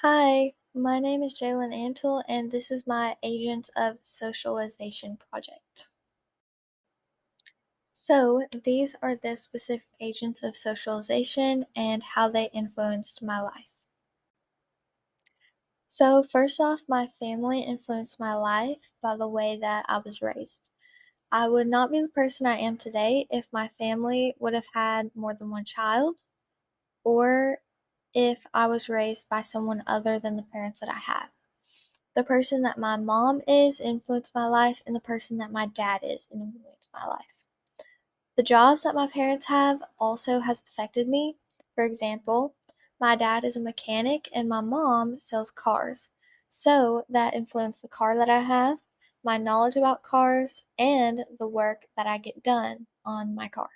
Hi, my name is Jalen Antle, and this is my Agents of Socialization project. So, these are the specific agents of socialization and how they influenced my life. So, first off, my family influenced my life by the way that I was raised. I would not be the person I am today if my family would have had more than one child, or if I was raised by someone other than the parents that I have. The person that my mom is influenced my life, and the person that my dad is influenced my life. The jobs that my parents have also has affected me. For example, my dad is a mechanic and my mom sells cars. So that influenced the car that I have, my knowledge about cars, and the work that I get done on my car.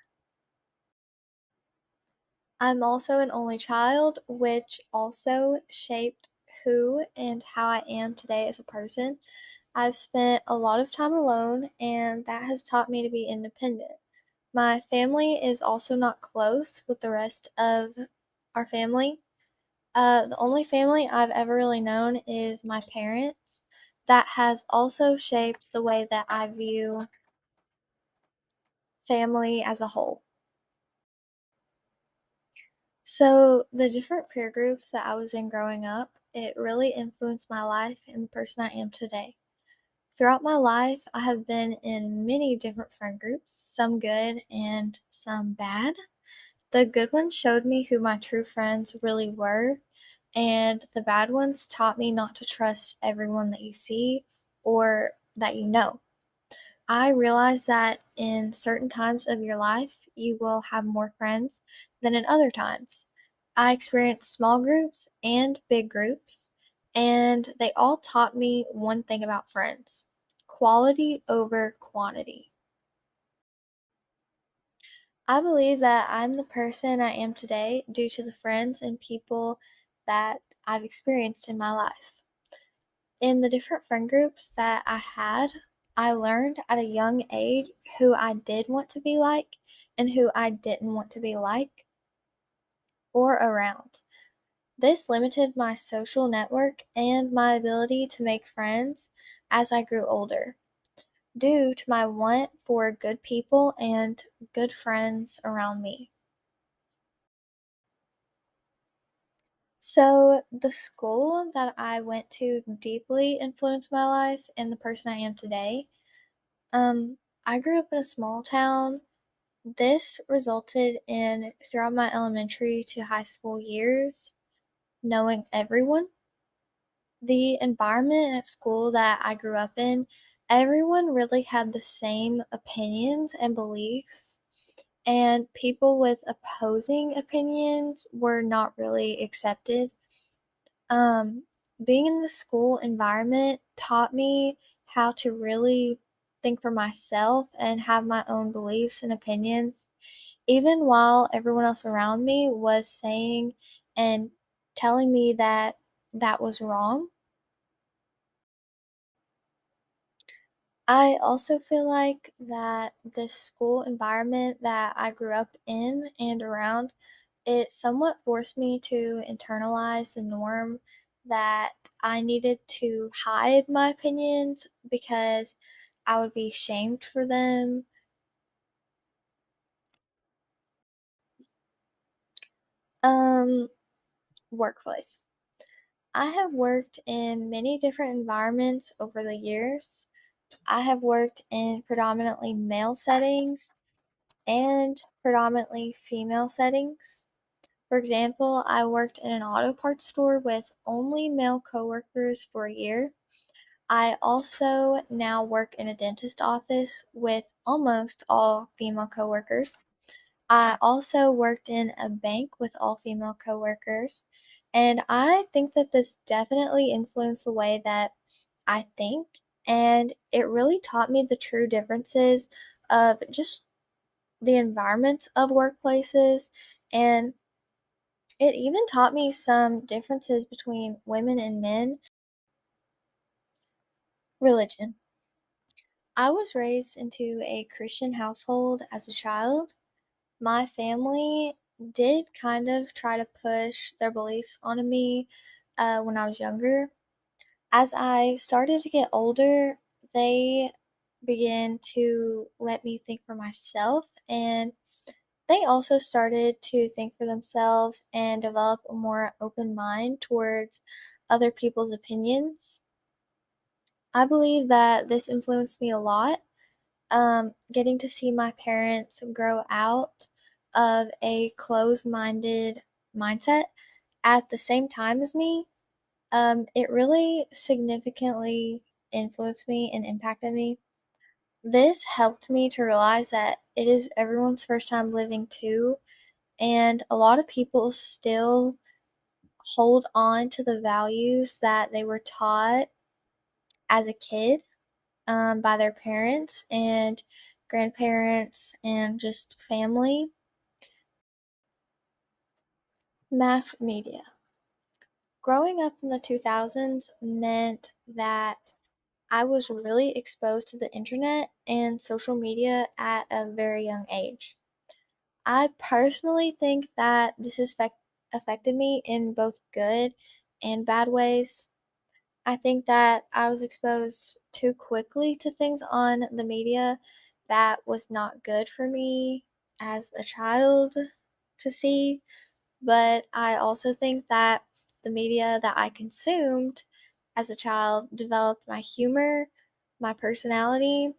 I'm also an only child, which also shaped who and how I am today as a person. I've spent a lot of time alone, and that has taught me to be independent. My family is also not close with the rest of our family. The only family I've ever really known is my parents. That has also shaped the way that I view family as a whole. So, the different peer groups that I was in growing up, it really influenced my life and the person I am today. Throughout my life, I have been in many different friend groups, some good and some bad. The good ones showed me who my true friends really were, and the bad ones taught me not to trust everyone that you see or that you know. I realized that in certain times of your life, you will have more friends than in other times. I experienced small groups and big groups, and they all taught me one thing about friends: quality over quantity. I believe that I'm the person I am today due to the friends and people that I've experienced in my life. In the different friend groups that I had, I learned at a young age who I did want to be like and who I didn't want to be like or around. This limited my social network and my ability to make friends as I grew older, due to my want for good people and good friends around me. So, the school that I went to deeply influenced my life and the person I am today. Um, I grew up in a small town. This resulted in, throughout my elementary to high school years, knowing everyone. The environment at school that I grew up in, everyone really had the same opinions and beliefs, and people with opposing opinions were not really accepted. Um, Being in the school environment taught me how to really think for myself and have my own beliefs and opinions, even while everyone else around me was saying and telling me that that was wrong. I also feel like that the school environment that I grew up in and around, it somewhat forced me to internalize the norm that I needed to hide my opinions because I would be shamed for them. Um, Workplace. I have worked in many different environments over the years. I have worked in predominantly male settings and predominantly female settings. For example, I worked in an auto parts store with only male coworkers for a year. I also now work in a dentist office with almost all female coworkers. I also worked in a bank with all female coworkers, and I think that this definitely influenced the way that I think, and it really taught me the true differences of just the environments of workplaces, and it even taught me some differences between women and men. Religion. I was raised into a Christian household as a child. My family did kind of try to push their beliefs onto me when I was younger. As I started to get older, they began to let me think for myself, and they also started to think for themselves and develop a more open mind towards other people's opinions. I believe that this influenced me a lot. Getting to see my parents grow out of a closed minded mindset at the same time as me, it really significantly influenced me and impacted me. This helped me to realize that it is everyone's first time living too, and a lot of people still hold on to the values that they were taught as a kid, by their parents and grandparents and just family. Mass media. Growing up in the 2000s meant that I was really exposed to the internet and social media at a very young age. I personally think that this has affected me in both good and bad ways. I think that I was exposed too quickly to things on the media that was not good for me as a child to see, but I also think that the media that I consumed as a child developed my humor, my personality,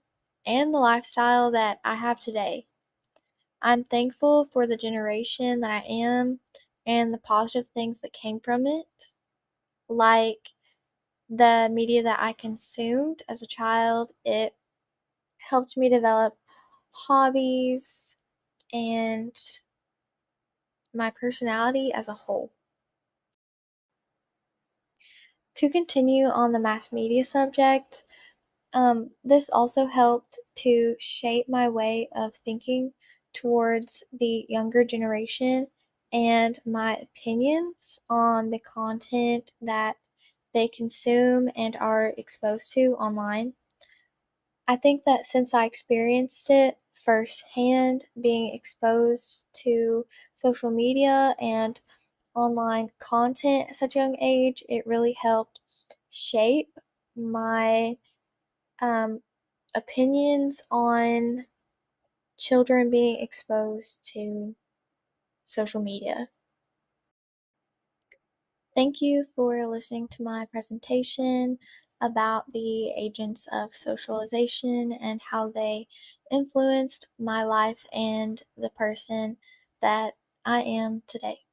and the lifestyle that I have today. I'm thankful for the generation that I am and the positive things that came from it, like the media that I consumed as a child. It helped me develop hobbies and my personality as a whole. To continue on the mass media subject, this also helped to shape my way of thinking towards the younger generation and my opinions on the content that they consume and are exposed to online. I think that since I experienced it firsthand, being exposed to social media and online content at such a young age, it really helped shape my um, opinions on children being exposed to social media. Thank you for listening to my presentation about the agents of socialization and how they influenced my life and the person that I am today.